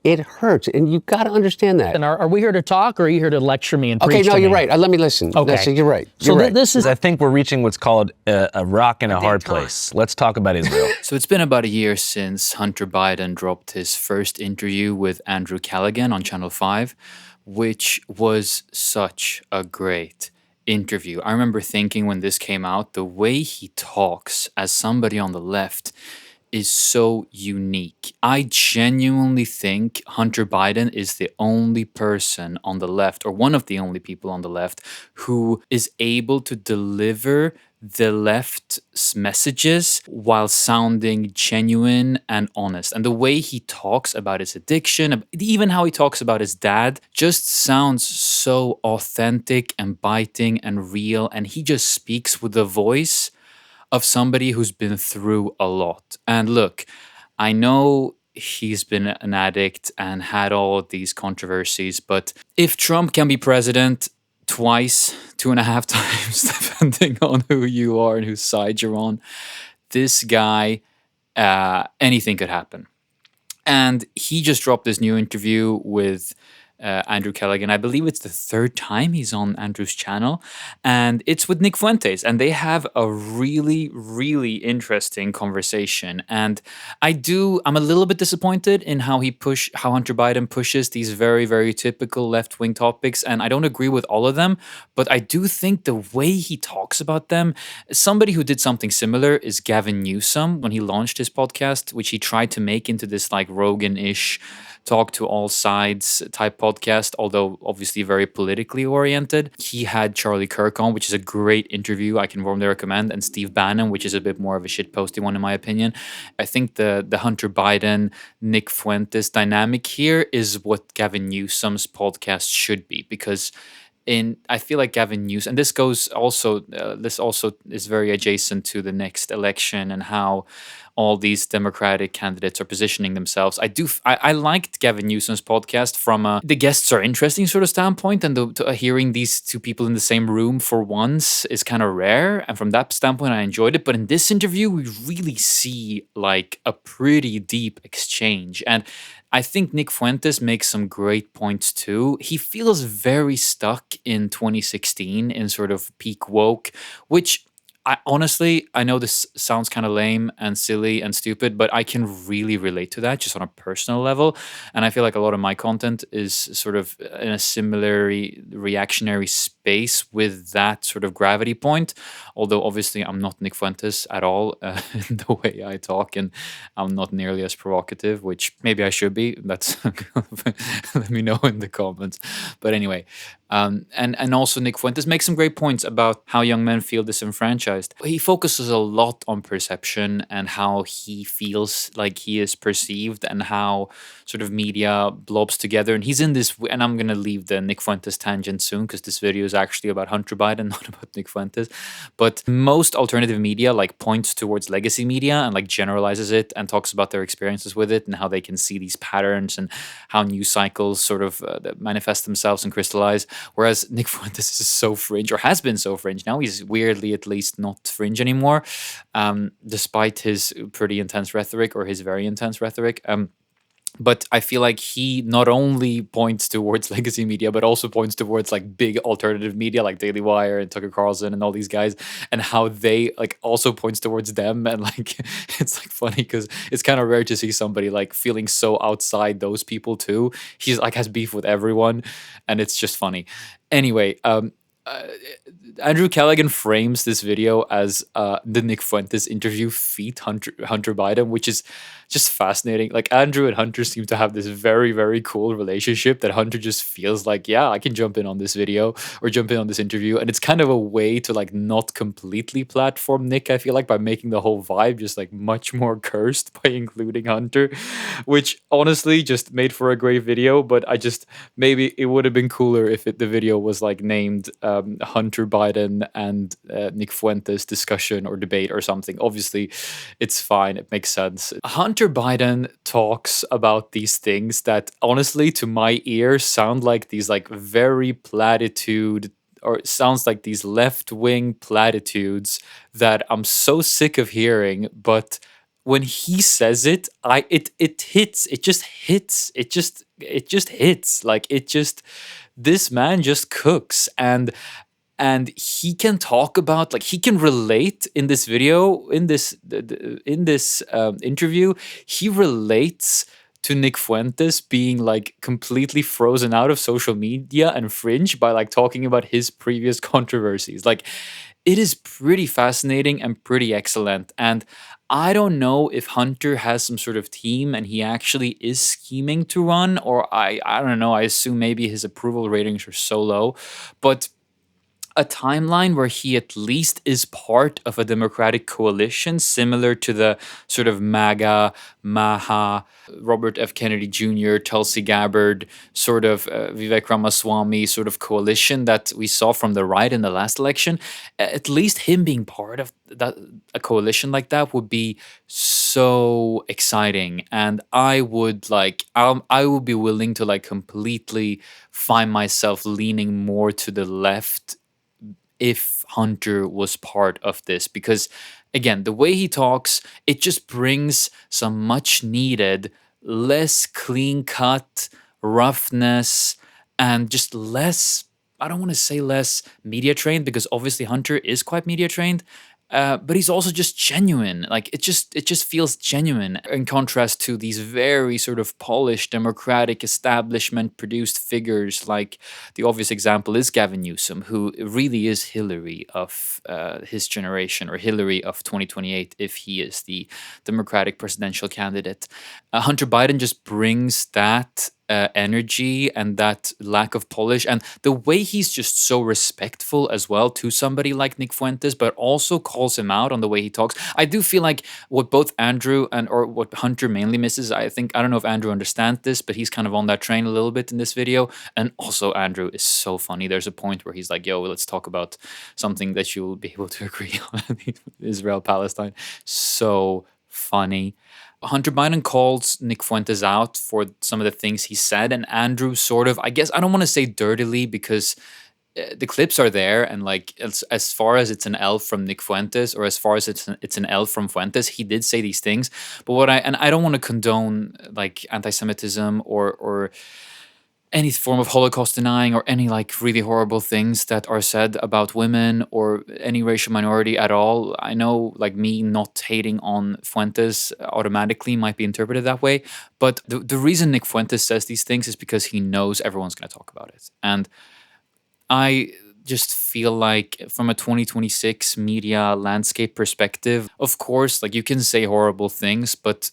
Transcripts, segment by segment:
It hurts, and you've got to understand that. And are we here to talk, or are you here to lecture me and preach Okay, no, to you're me? right. Let me listen. Okay. You're right. So You're right. this is... I think we're reaching what's called a rock in a hard place. Let's talk about Israel. So it's been about a year since Hunter Biden dropped his first interview with Andrew Callaghan on Channel 5, which was such a great interview. I remember thinking when this came out, the way he talks as somebody on the left is so unique. I genuinely think Hunter Biden is the only person on the left, or one of the only people on the left, who is able to deliver the left's messages while sounding genuine and honest. And the way he talks about his addiction, even how he talks about his dad, just sounds so authentic and biting and real. And he just speaks with the voice of somebody who's been through a lot. And look, I know he's been an addict and had all of these controversies, but if Trump can be president twice, 2.5 times, depending on who you are and whose side you're on, this guy, anything could happen. And he just dropped this new interview with Andrew Callaghan. I believe it's the third time he's on Andrew's channel, and it's with Nick Fuentes, and they have a really, really interesting conversation. And I'm a little bit disappointed in how Hunter Biden pushes these very, very typical left-wing topics, and I don't agree with all of them, but I do think the way he talks about them, somebody who did something similar is Gavin Newsom when he launched his podcast, which he tried to make into this like Rogan-ish talk to all sides type podcast, although obviously very politically oriented. He had Charlie Kirk on, which is a great interview I can warmly recommend, and Steve Bannon, which is a bit more of a shitposty one in my opinion. I think the Hunter Biden, Nick Fuentes dynamic here is what Gavin Newsom's podcast should be, because I feel like Gavin Newsom, and this also is very adjacent to the next election and how all these Democratic candidates are positioning themselves. I liked Gavin Newsom's podcast from the guests are interesting sort of standpoint, and hearing these two people in the same room for once is kind of rare. And from that standpoint, I enjoyed it. But in this interview, we really see like a pretty deep exchange. And I think Nick Fuentes makes some great points too. He feels very stuck in 2016 in sort of peak woke, which I know this sounds kind of lame and silly and stupid, but I can really relate to that just on a personal level. And I feel like a lot of my content is sort of in a similarly reactionary space with that sort of gravity point. Although obviously I'm not Nick Fuentes at all in the way I talk, and I'm not nearly as provocative, which maybe I should be. That's let me know in the comments. But anyway, and also Nick Fuentes makes some great points about how young men feel disenfranchised. He focuses a lot on perception and how he feels like he is perceived and how sort of media blobs together. And he's in this, and I'm going to leave the Nick Fuentes tangent soon because this video is actually about Hunter Biden, not about Nick Fuentes. But most alternative media like points towards legacy media and like generalizes it and talks about their experiences with it and how they can see these patterns and how news cycles sort of manifest themselves and crystallize. Whereas Nick Fuentes is so fringe, or has been so fringe. Now he's weirdly at least not fringe anymore, despite his pretty intense rhetoric, or his very intense rhetoric. But I feel like he not only points towards legacy media, but also points towards like big alternative media like Daily Wire and Tucker Carlson and all these guys, and how they like also points towards them. And like it's like funny because it's kind of rare to see somebody like feeling so outside those people too. He's like has beef with everyone, and it's just funny. Anyway, Andrew Callaghan frames this video as the Nick Fuentes interview feat Hunter Biden, which is just fascinating. Like Andrew and Hunter seem to have this very, very cool relationship that Hunter just feels like, yeah, I can jump in on this video or jump in on this interview. And it's kind of a way to like not completely platform Nick, I feel like, by making the whole vibe just like much more cursed by including Hunter, which honestly just made for a great video. But maybe it would have been cooler if the video was like named Hunter Biden and Nick Fuentes discussion or debate or something. Obviously, it's fine. It makes sense. Hunter Biden talks about these things that honestly, to my ear, sound like these like very platitude, or it sounds like these left-wing platitudes that I'm so sick of hearing, but when he says it, it hits. It just hits. It just hits. Like it just this man just cooks, and he can talk about, like, he can relate in this video, in this interview. He relates to Nick Fuentes being like completely frozen out of social media and fringe by like talking about his previous controversies. Like, it is pretty fascinating and pretty excellent. And I don't know if Hunter has some sort of team and he actually is scheming to run, or I don't know. I assume maybe his approval ratings are so low, but a timeline where he at least is part of a Democratic coalition similar to the sort of MAGA, MAHA, Robert F. Kennedy Jr., Tulsi Gabbard, sort of Vivek Ramaswamy sort of coalition that we saw from the right in the last election. At least him being part of that, a coalition like that, would be so exciting. And I would like, I would be willing to like completely find myself leaning more to the left if Hunter was part of this, because again, the way he talks, it just brings some much needed, less clean cut roughness, and just less, I don't want to say less media trained, because obviously Hunter is quite media trained. But he's also just genuine. Like it just feels genuine in contrast to these very sort of polished, democratic, establishment produced figures. Like the obvious example is Gavin Newsom, who really is Hillary of his generation, or Hillary of 2028 if he is the Democratic presidential candidate. Hunter Biden just brings that energy and that lack of polish, and the way he's just so respectful as well to somebody like Nick Fuentes, but also calls him out on the way he talks. I do feel like what both Andrew and or what Hunter mainly misses, I think, I don't know if Andrew understands this, but he's kind of on that train a little bit in this video. And also Andrew is so funny. There's a point where he's like, yo, let's talk about something that you'll be able to agree on. Israel Palestine. So funny. Hunter Biden calls Nick Fuentes out for some of the things he said, and Andrew sort of, I guess, I don't want to say dirtily, because the clips are there, and like as far as it's an L from Nick Fuentes, or as far as it's an L from Fuentes, he did say these things. But I don't want to condone like anti-Semitism or any form of Holocaust denying, or any like really horrible things that are said about women or any racial minority at all. I know like me not hating on Fuentes automatically might be interpreted that way, but the reason Nick Fuentes says these things is because he knows everyone's going to talk about it. And I just feel like from a 2026 media landscape perspective, of course, like you can say horrible things, but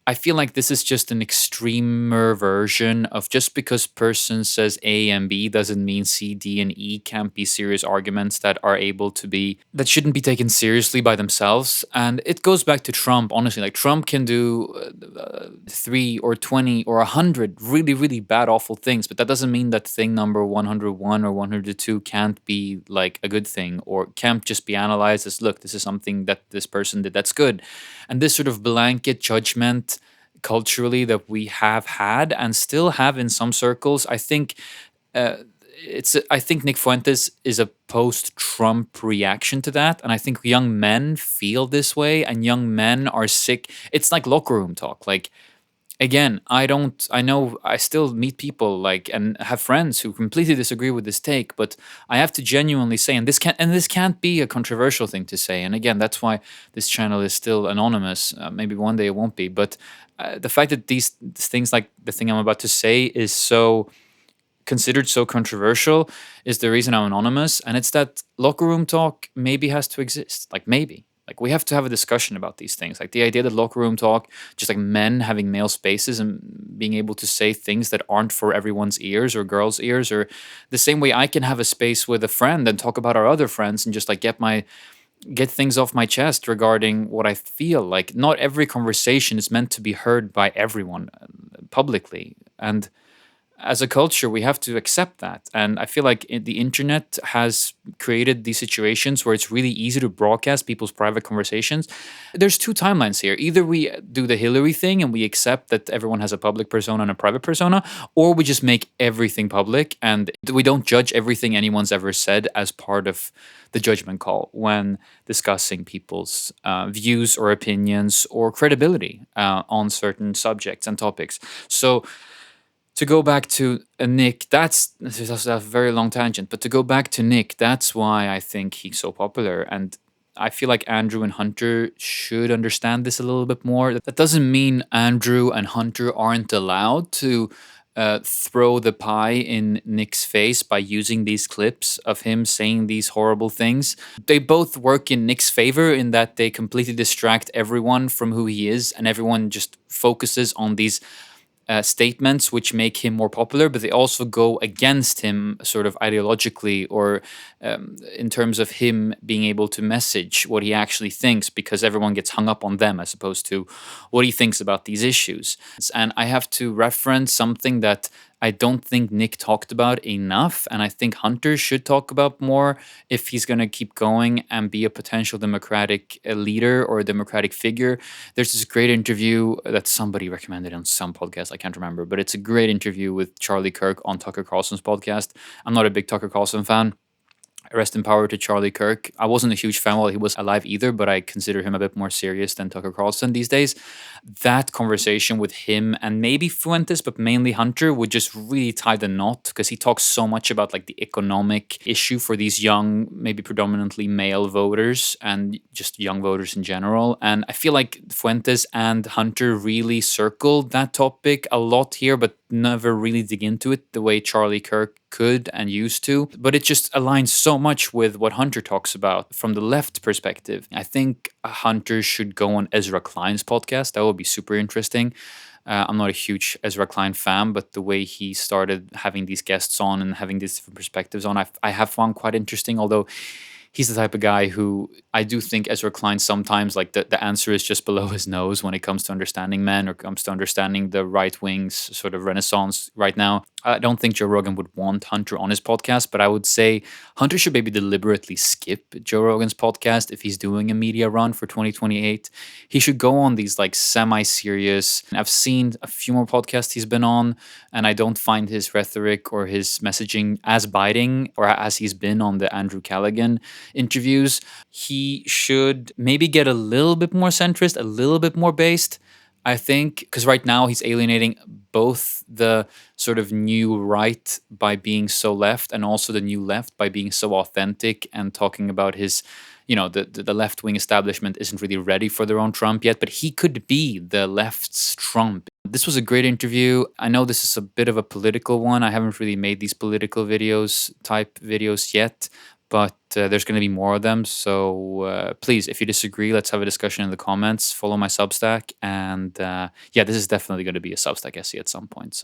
I feel like this is just an extremer version of, just because person says A and B doesn't mean C, D, and E can't be serious arguments that shouldn't be taken seriously by themselves. And it goes back to Trump, honestly. Like Trump can do 3 or 20 or 100 really, really bad, awful things, but that doesn't mean that thing number 101 or 102 can't be like a good thing, or can't just be analyzed as, look, this is something that this person did that's good. And this sort of blanket judgment culturally that we have had and still have in some circles, I think I think Nick Fuentes is a post-Trump reaction to that, and I think young men feel this way, and young men are sick. It's like locker room talk. Like again, I know I still meet people like and have friends who completely disagree with this take, but I have to genuinely say, and this can't be a controversial thing to say. And again, that's why this channel is still anonymous. Maybe one day it won't be, but the fact that these things, like the thing I'm about to say, is so considered so controversial is the reason I'm anonymous. And it's that locker room talk maybe has to exist. Like maybe. Like we have to have a discussion about these things. Like the idea that locker room talk, just like men having male spaces and being able to say things that aren't for everyone's ears or girls' ears, or the same way I can have a space with a friend and talk about our other friends and just like get things off my chest regarding what I feel. Like not every conversation is meant to be heard by everyone publicly. And as a culture, we have to accept that. And I feel like the internet has created these situations where it's really easy to broadcast people's private conversations. There's two timelines here. Either we do the Hillary thing and we accept that everyone has a public persona and a private persona, or we just make everything public and we don't judge everything anyone's ever said as part of the judgment call when discussing people's views or opinions or credibility on certain subjects and topics. So, to go back to Nick, that's a very long tangent, but to go back to Nick, that's why I think he's so popular. And I feel like Andrew and Hunter should understand this a little bit more. That doesn't mean Andrew and Hunter aren't allowed to throw the pie in Nick's face by using these clips of him saying these horrible things. They both work in Nick's favor in that they completely distract everyone from who he is, and everyone just focuses on these statements which make him more popular, but they also go against him sort of ideologically or in terms of him being able to message what he actually thinks, because everyone gets hung up on them as opposed to what he thinks about these issues. And I have to reference something that I don't think Nick talked about enough, and I think Hunter should talk about more if he's going to keep going and be a potential Democratic leader or a Democratic figure. There's this great interview that somebody recommended on some podcast, I can't remember, but it's a great interview with Charlie Kirk on Tucker Carlson's podcast. I'm not a big Tucker Carlson fan. Rest in power to Charlie Kirk. I wasn't a huge fan while he was alive either, but I consider him a bit more serious than Tucker Carlson these days. That conversation with him and maybe Fuentes, but mainly Hunter, would just really tie the knot, because he talks so much about like the economic issue for these young, maybe predominantly male voters and just young voters in general. And I feel like Fuentes and Hunter really circled that topic a lot here, but never really dig into it the way Charlie Kirk could and used to. But it just aligns so much with what Hunter talks about from the left perspective. I think Hunter should go on Ezra Klein's podcast. That would be super interesting. I'm not a huge Ezra Klein fan, but the way he started having these guests on and having these different perspectives on, I have found quite interesting, although he's the type of guy who I do think Ezra Klein sometimes, like the answer is just below his nose when it comes to understanding men or comes to understanding the right wing's sort of renaissance right now. I don't think Joe Rogan would want Hunter on his podcast, but I would say Hunter should maybe deliberately skip Joe Rogan's podcast if he's doing a media run for 2028. He should go on these like semi-serious. I've seen a few more podcasts he's been on, and I don't find his rhetoric or his messaging as biting or as he's been on the Andrew Callaghan interviews. He should maybe get a little bit more centrist, a little bit more based, I think, because right now he's alienating both the sort of new right by being so left and also the new left by being so authentic and talking about his, the left-wing establishment isn't really ready for their own Trump yet, but he could be the left's Trump. This was a great interview. I know this is a bit of a political one. I haven't really made these political type videos yet, but there's going to be more of them. So please, if you disagree, let's have a discussion in the comments. Follow my Substack. And this is definitely going to be a Substack essay at some point. So